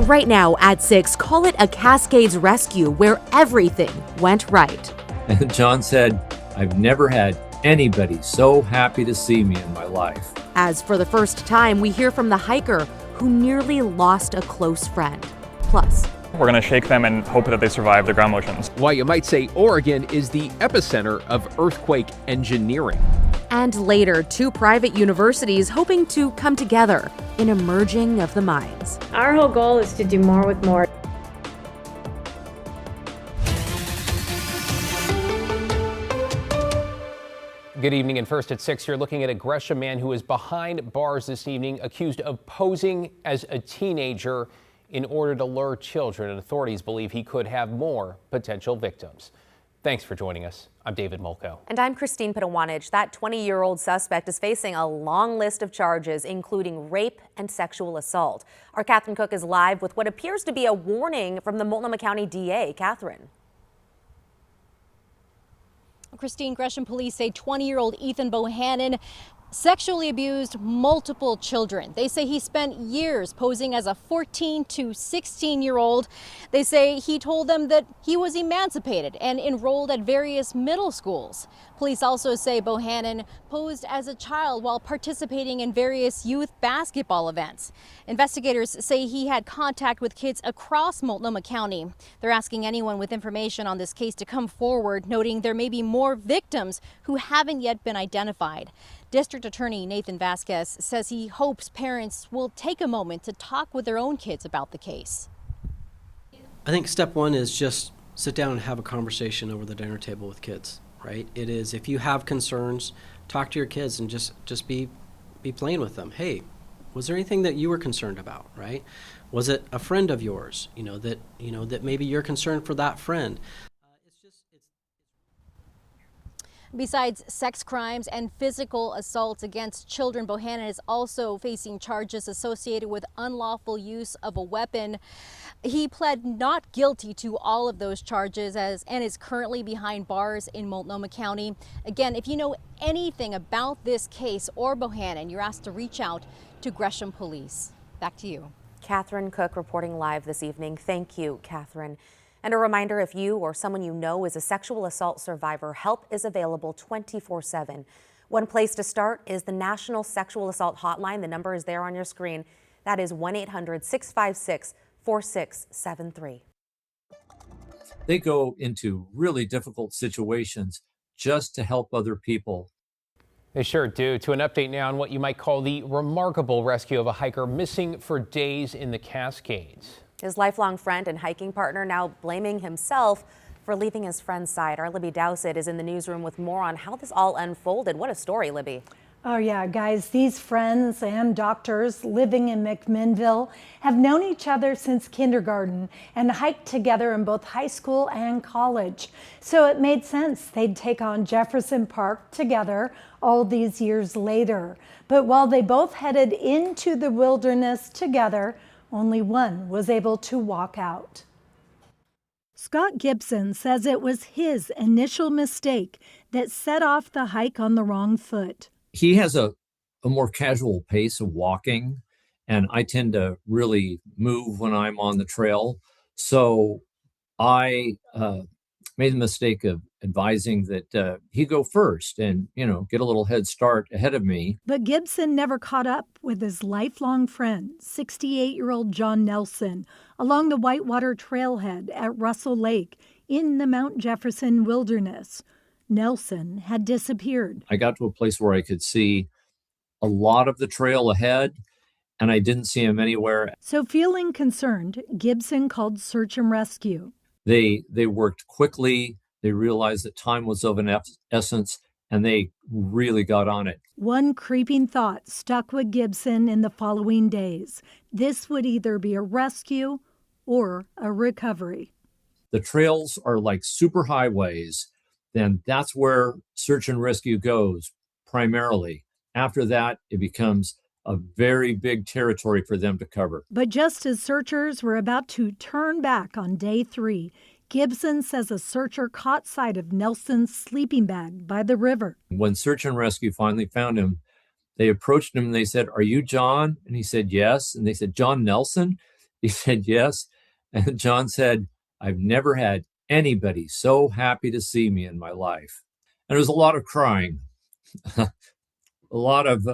Right now at 6, call it a Cascades rescue where everything went right. And John said, I've never had anybody so happy to see me in my life. As for the first time, we hear from the hiker who nearly lost a close friend. Plus, we're going to shake them and hope that they survive the ground motions. Why you might say Oregon is the epicenter of earthquake engineering. And later, 2 private universities hoping to come together in a merging of the minds. Our whole goal is to do more with more. Good evening, and first at 6, you're looking at a Gresham man who is behind bars this evening, accused of posing as a teenager in order to lure children, and authorities believe he could have more potential victims. Thanks for joining us. I'm David Molko. And I'm Christine Pitawanich. That 20-year-old suspect is facing a long list of charges, including rape and sexual assault. Our Catherine Cook is live with what appears to be a warning from the Multnomah County DA. Catherine. Christine, Gresham police say 20-year-old Ethan Bohannon sexually abused multiple children. They say he spent years posing as a 14 to 16-year-old. They say he told them that he was emancipated and enrolled at various middle schools. Police also say Bohannon posed as a child while participating in various youth basketball events. Investigators say he had contact with kids across Multnomah County. They're asking anyone with information on this case to come forward, noting there may be more victims who haven't yet been identified. District Attorney Nathan Vasquez says he hopes parents will take a moment to talk with their own kids about the case. I think step one is just sit down and have a conversation over the dinner table with kids, right? It is, if you have concerns, talk to your kids and just be plain with them. Hey, was there anything that you were concerned about, right? Was it a friend of yours, that maybe you're concerned for that friend? Besides sex crimes and physical assaults against children, Bohannon is also facing charges associated with unlawful use of a weapon. He pled not guilty to all of those charges and is currently behind bars in Multnomah County. Again, if you know anything about this case or Bohannon, you're asked to reach out to Gresham Police. Back to you. Catherine Cook reporting live this evening. Thank you, Catherine. And a reminder, if you or someone you know is a sexual assault survivor, help is available 24/7. One place to start is the National Sexual Assault Hotline. The number is there on your screen. That is 1-800-656-4673. They go into really difficult situations just to help other people. They sure do. To an update now on what you might call the remarkable rescue of a hiker missing for days in the Cascades. His lifelong friend and hiking partner now blaming himself for leaving his friend's side. Our Libby Dowsett is in the newsroom with more on how this all unfolded. What a story, Libby. Oh yeah, guys, these friends and doctors living in McMinnville have known each other since kindergarten and hiked together in both high school and college. So it made sense they'd take on Jefferson Park together all these years later. But while they both headed into the wilderness together, only one was able to walk out. Scott Gibson says it was his initial mistake that set off the hike on the wrong foot. He has a more casual pace of walking, and I tend to really move when I'm on the trail. So I made the mistake of advising that he go first and, get a little head start ahead of me. But Gibson never caught up with his lifelong friend, 68-year-old John Nelson, along the Whitewater Trailhead at Russell Lake in the Mount Jefferson Wilderness. Nelson had disappeared. I got to a place where I could see a lot of the trail ahead, and I didn't see him anywhere. So feeling concerned, Gibson called search and rescue. They worked quickly. They realized that time was of an essence, and they really got on it. One creeping thought stuck with Gibson in the following days. This would either be a rescue or a recovery. The trails are like super highways. Then that's where search and rescue goes primarily. After that, it becomes a very big territory for them to cover. But just as searchers were about to turn back on day 3, Gibson says a searcher caught sight of Nelson's sleeping bag by the river. When search and rescue finally found him, they approached him and they said, "Are you John?" And he said, "Yes." And they said, "John Nelson?" He said, yes. And John said, I've never had anybody so happy to see me in my life. And there was a lot of crying, a lot of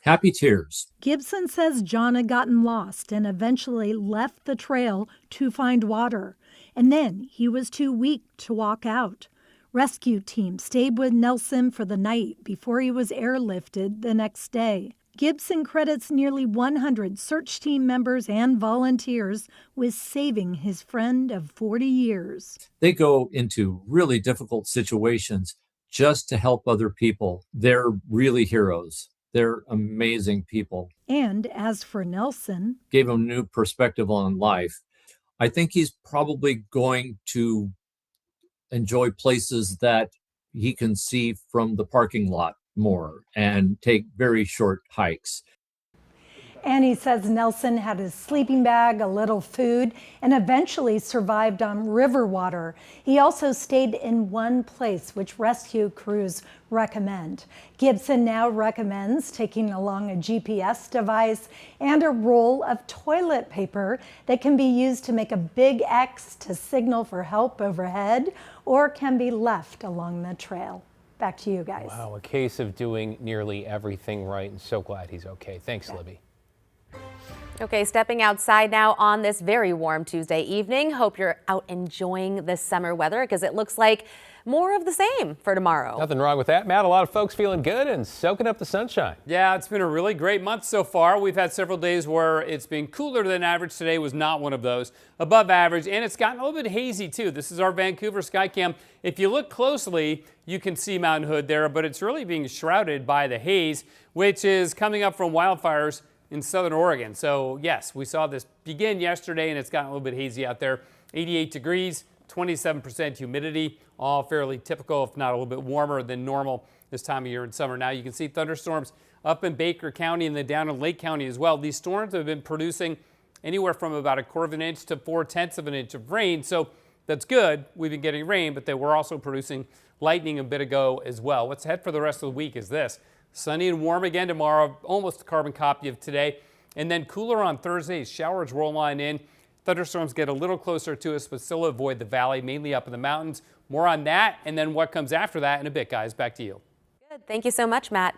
happy tears. Gibson says John had gotten lost and eventually left the trail to find water. And then he was too weak to walk out. Rescue team stayed with Nelson for the night before he was airlifted the next day. Gibson credits nearly 100 search team members and volunteers with saving his friend of 40 years. They go into really difficult situations just to help other people. They're really heroes. They're amazing people. And as for Nelson, gave him a new perspective on life. I think he's probably going to enjoy places that he can see from the parking lot more and take very short hikes. and he says Nelson had his sleeping bag, a little food, and eventually survived on river water. He also stayed in one place, which rescue crews recommend. Gibson now recommends taking along a GPS device and a roll of toilet paper that can be used to make a big X to signal for help overhead or can be left along the trail. Back to you guys. Wow, a case of doing nearly everything right, and so glad he's okay. Thanks, Libby. Okay, stepping outside now on this very warm Tuesday evening. Hope you're out enjoying this summer weather because it looks like more of the same for tomorrow. Nothing wrong with that, Matt. A lot of folks feeling good and soaking up the sunshine. Yeah, it's been a really great month so far. We've had several days where it's been cooler than average. Today was not one of those. Above average, and it's gotten a little bit hazy too. This is our Vancouver Skycam. If you look closely, you can see Mount Hood there, but it's really being shrouded by the haze, which is coming up from wildfires in southern Oregon. So yes, we saw this begin yesterday, and it's gotten a little bit hazy out there. 88 degrees, 27% humidity, all fairly typical, if not a little bit warmer than normal this time of year in summer. Now you can see thunderstorms up in Baker County and then down in Lake County as well. These storms have been producing anywhere from about 1/4 inch to 4/10 inch of rain. So that's good. We've been getting rain, but they were also producing lightning a bit ago as well. What's ahead for the rest of the week is this. Sunny and warm again tomorrow, almost a carbon copy of today. And then cooler on Thursday. Showers roll on in. Thunderstorms get a little closer to us, but still avoid the valley, mainly up in the mountains. More on that and then what comes after that in a bit, guys. Back to you. Good. Thank you so much, Matt.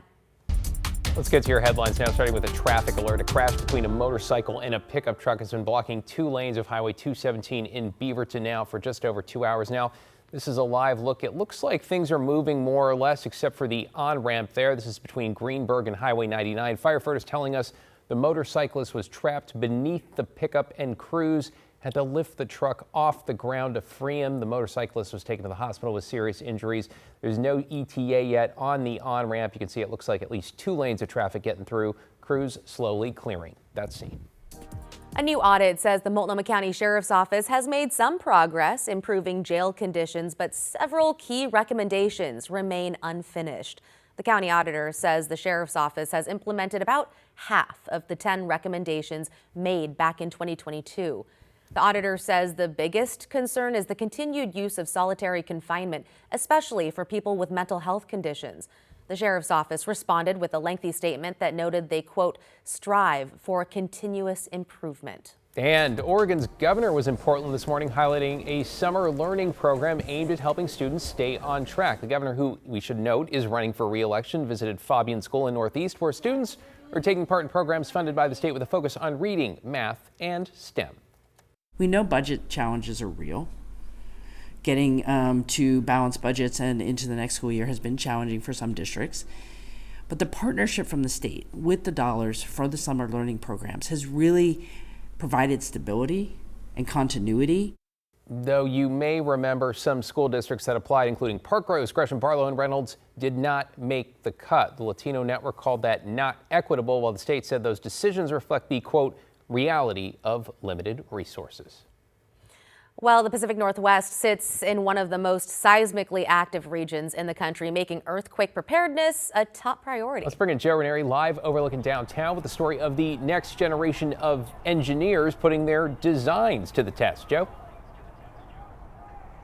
Let's get to your headlines now, starting with a traffic alert. A crash between a motorcycle and a pickup truck has been blocking 2 lanes of Highway 217 in Beaverton now for just over 2 hours now. This is a live look. It looks like things are moving more or less, except for the on-ramp there. This is between Greenberg and Highway 99. Firefighters telling us the motorcyclist was trapped beneath the pickup and crews had to lift the truck off the ground to free him. The motorcyclist was taken to the hospital with serious injuries. There's no ETA yet on the on-ramp. You can see it looks like at least 2 lanes of traffic getting through. Crews slowly clearing that scene. A new audit says the Multnomah County Sheriff's Office has made some progress improving jail conditions, but several key recommendations remain unfinished. The county auditor says the Sheriff's Office has implemented about half of the 10 recommendations made back in 2022. The auditor says the biggest concern is the continued use of solitary confinement, especially for people with mental health conditions. The Sheriff's Office responded with a lengthy statement that noted they, quote, strive for continuous improvement. And Oregon's governor was in Portland this morning highlighting a summer learning program aimed at helping students stay on track. The governor, who we should note is running for re-election, visited Fabian School in Northeast, where students are taking part in programs funded by the state with a focus on reading, math, and STEM. We know budget challenges are real. Getting to balance budgets and into the next school year has been challenging for some districts. But the partnership from the state with the dollars for the summer learning programs has really provided stability and continuity. Though you may remember some school districts that applied, including Parkrose, Gresham, Barlow, and Reynolds, did not make the cut. The Latino Network called that not equitable, while the state said those decisions reflect the, quote, reality of limited resources. Well, the Pacific Northwest sits in one of the most seismically active regions in the country, making earthquake preparedness a top priority. Let's bring in Joe Ranieri live overlooking downtown with the story of the next generation of engineers putting their designs to the test. Joe?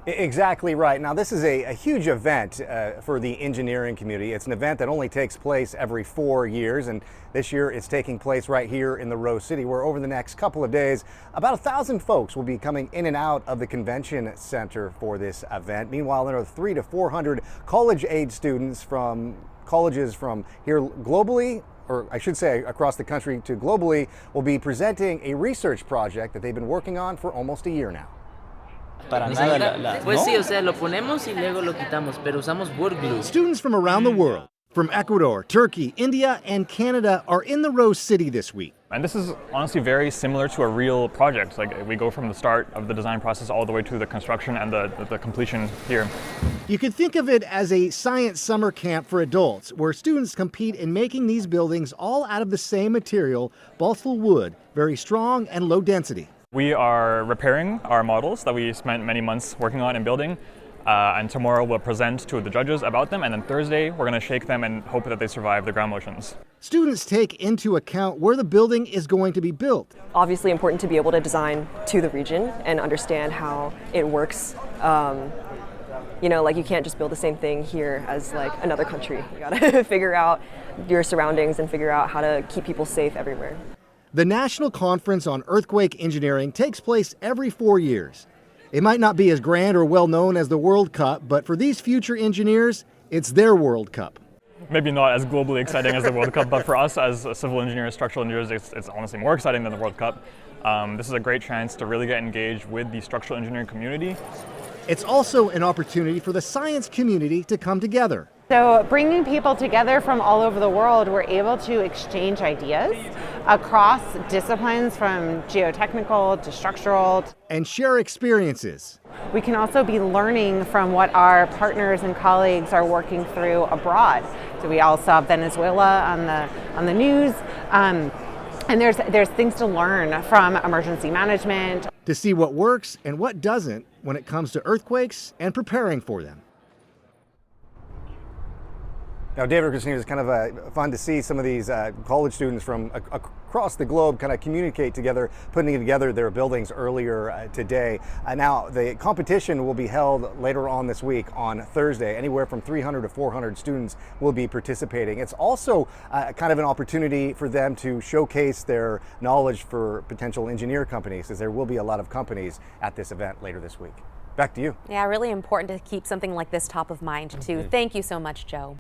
Exactly right. Now, this is a huge event for the engineering community. It's an event that only takes place every 4 years, and this year it's taking place right here in the Rose City, where over the next couple of days, about 1,000 folks will be coming in and out of the convention center for this event. Meanwhile, there are 300 to 400 college-age students from colleges from here globally, or I should say across the country to globally, will be presenting a research project that they've been working on for almost a year now. Pues sí, o sea, lo ponemos y luego lo quitamos, pero usamos wood glue. Students from around the world, from Ecuador, Turkey, India, and Canada are in the Rose City this week. And this is honestly very similar to a real project. Like, we go from the start of the design process all the way to the construction and the completion here. You could think of it as a science summer camp for adults, where students compete in making these buildings all out of the same material, balsa wood, very strong and low density. We are repairing our models that we spent many months working on and building. And tomorrow we'll present to the judges about them, and then Thursday we're going to shake them and hope that they survive the ground motions. Students take into account where the building is going to be built. Obviously important to be able to design to the region and understand how it works. You know, like you can't just build the same thing here as like another country. You gotta figure out your surroundings and figure out how to keep people safe everywhere. The National Conference on Earthquake Engineering takes place every 4 years. It might not be as grand or well known as the World Cup, but for these future engineers, it's their World Cup. Maybe not as globally exciting as the World Cup, but for us as civil engineers, structural engineers, it's honestly more exciting than the World Cup. This is a great chance to really get engaged with the structural engineering community. It's also an opportunity for the science community to come together. So bringing people together from all over the world, we're able to exchange ideas across disciplines from geotechnical to structural. And share experiences. We can also be learning from what our partners and colleagues are working through abroad. So we all saw Venezuela on the news. And there's things to learn from emergency management. To see what works and what doesn't when it comes to earthquakes and preparing for them. Now, David, Christina, it's kind of fun to see some of these college students from across the globe kind of communicate together, putting together their buildings earlier today. Now, the competition will be held later on this week on Thursday. Anywhere from 300 to 400 students will be participating. It's also kind of an opportunity for them to showcase their knowledge for potential engineer companies, as there will be a lot of companies at this event later this week. Back to you. Yeah, really important to keep something like this top of mind, too. Thank you so much, Joe.